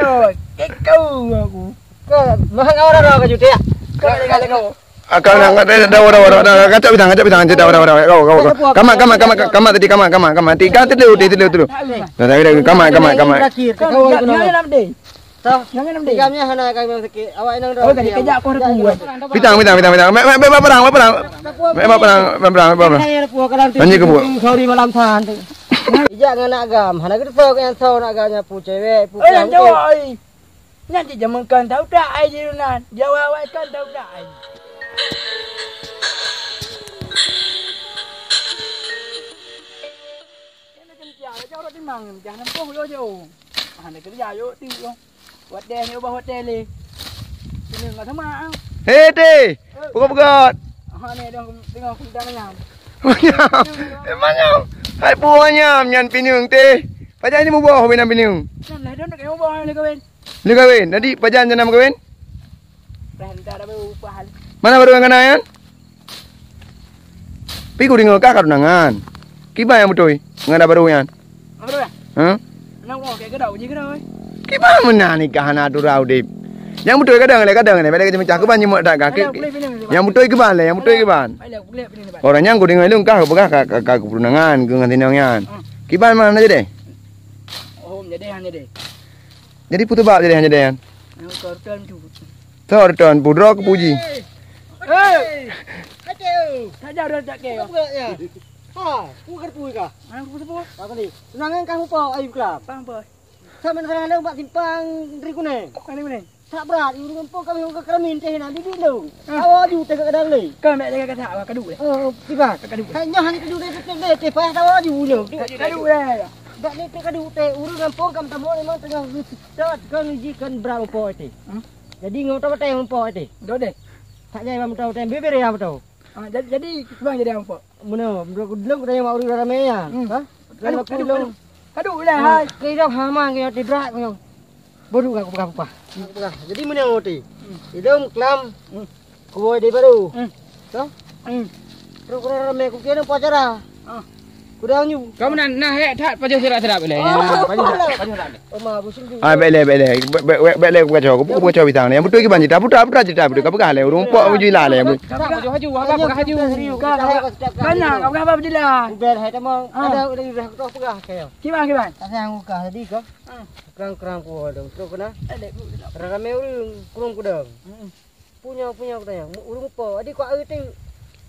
mana? Kau aku. Kau mahal orang orang ke juta. Kau kali kau. Kau nak kacau bintang kau. Kama tadi kama. Tiga tilu. Kama. Jangan nam deh. Jangan nam deh. Tigamnya hana kami sakit. Awak nang Oh, tadi kejak aku ada buat. Bintang. Perang. Banyak ke buat. Kau di malam tahan tu. Ijak dengan agam. Hana kita tahu yang tahu nak agamnya pu cewek, pu Yang jawab. Nanti zaman kan tahu tak ai di runan. Jawab kan tahu tak ai. Cháu đi mằng chẳng nằm cô vô chứ này cái dài vô tiêu không quạt đèn vô bao quạt đèn đi thì đừng là thấm mà Hei teh, buka. này đang tengok kita menyam Emangnya, hai buahnya nyan pinung teh. Pajan ini mau buah pinang pinung. này đó nó kéo bao này các bên Ni kawin, tadi pajan jangan kawin. dan kita ada baru pahal Mana baru yang kenayan? Piku tinggal kakak tunangan. Kiba yang betul, nggak ada baru yang. apa rồi Hah? nó ngồi cái đầu gì cái đâu ấy Kiba mana nikah anak tu raudip. Yang betul kadang ni, balik ke macam keban nyemuk tak kaki. Yang betul keban le, yang betul keban. Orangnya aku dengar lu kah kakak tunangan, ke ngantin yang. Kiban mana je deh? hôm giờ đây hàng đây Jadi putu bab je deh hanya deh. nó có tên chủ Thor ton pudro ke puji. ê thay giao đơn tak kêu Ha, ku kerpui kah? anh cũng sebut Apa ni? Tunangan kamu pau ayu kelab. bang boy Sama dengan ada mbak simpang dari kuning. anh đi bên này Tak berat, urung pau kami ke keramin teh nak bibi lu. Awak ju teh ke kadang ni. cơ mẹ đây cái thảo và cái đủ đấy Oh, tiba. cái đủ Hanya hanya kedua teh teh payah tahu ju lu. cái đủ đây Dak ni teh kedua teh urung kampung kam tamu memang tengah start kan ujikan berapa pau teh. Jadi ngau teh pau teh. đó đây Tak jaya mam tahu teh beber ya tahu. jadi bang jadi apa Mana, belum kita yang mau urus ramai ya. Ha? Kalau aku belum cái đủ này hai kira hama kira tibrak kau. Bodoh kau buka. Jadi mana ngoti? Hidung kelam. Kuoi di baru. Toh? Terus kau ramai kau kira pacara. Kudang nyu. kamu nak hek tak pajak serak-serak boleh pajak Oma busin tu. Ah, bele buka cakap bintang ni. Yang betul keban cerita, cerita betul. Kau le, urung pok uji lah le. kamu pajak haju apa haju banyak kamu apa bedilah Ber hai tamang ada dah kau pegah kau. gimana Tak sayang muka tadi kau. Kerang kau dong. Terus kena. Ramai urung kurung kudang. Punya kau tanya. Urung po. Adi kau tu.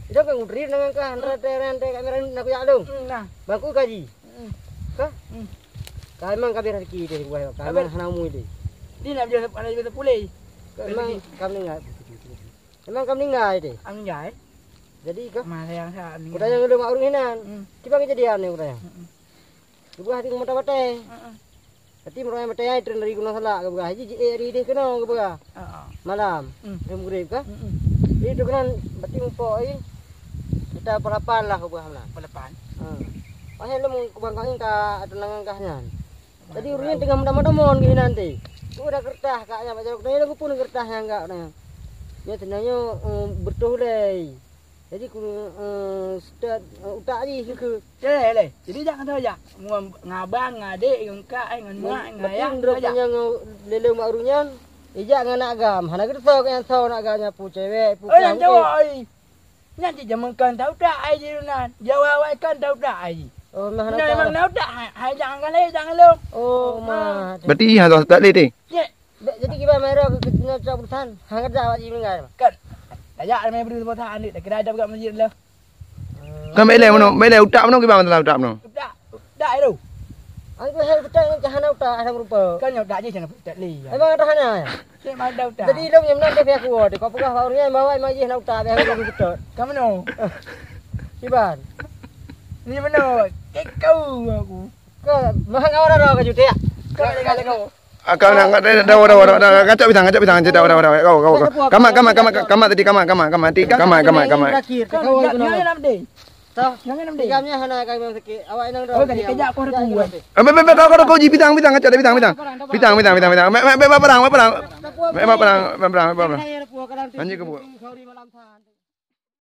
Ida kan ngudri nang kan rantai kamera nak ya dong. nah Bangku gaji. Kah? Memang kami rezeki deh gua. Kami hanamu deh. đi làm việc ada việc pulih Memang kami enggak. Memang kami enggak deh. ăn giải Jadi kah? mà thằng sao Udah yang udah urung hinan. Kita kejadian nih udah. Gua hati mata-mata. Hati mereka mata ai tren dari guna salah ke buka. Haji ri deh kena ke buka. Malam. Jam grib kah? Itu kan berarti mpo ai. Kita pelapan lah ke buka lah. pelepan Pasal lu bangkangin ka tunangan kahnya. Tadi urusnya tengah mudah-mudahan gini nanti. Ku udah kertas kaknya baca dokternya aku pun kertasnya enggak nih. Ya tenanya betul deh. Jadi ku start utak ni ke. đây jadi jangan tahu ya ngabang ngade ngka ngan mak ngayang Ndrok yang lele mak urusnya. Ijak ngan agam. Hana kita tahu yang tahu nak agamnya pu cewek, pu yang jawab nanti zaman kan tahu tak ai di runan jawab kan tahu tak ai Oh, mah nah memang tahu tak hai jangan lu Oh, mah. Berarti yang tak le teh. Jadi kita merah ke keputusan. Hangat dah wajib enggak. kan ayah main beri tempat ni tak kira ada buka masjid lah Kau bele utak mana keban tak utak mana? tak itu Aku hal betul yang kahana utak ada rupa. kan nyok tak je jangan tak li Memang ada hanya. saya mau tahu tak Jadi dong yang nanti pihak kuat. Kau pegah orangnya bawa mai je nak utak pihak kuat betul. kamu no Iban. ni mana kau aku Kau mahal orang ke juta. kau kali kau Kau nak kacau bintang cerita kau. Kama tadi kama. kau jangan nam deh Tahu? jangan nam deh Tigamnya hana kami sakit. Awak nang oh tadi kejak aku ada buat Kau ji bintang kacau bintang. Perang. Hanya puak kadang. Anjing ke buat. Kau di malam tahan.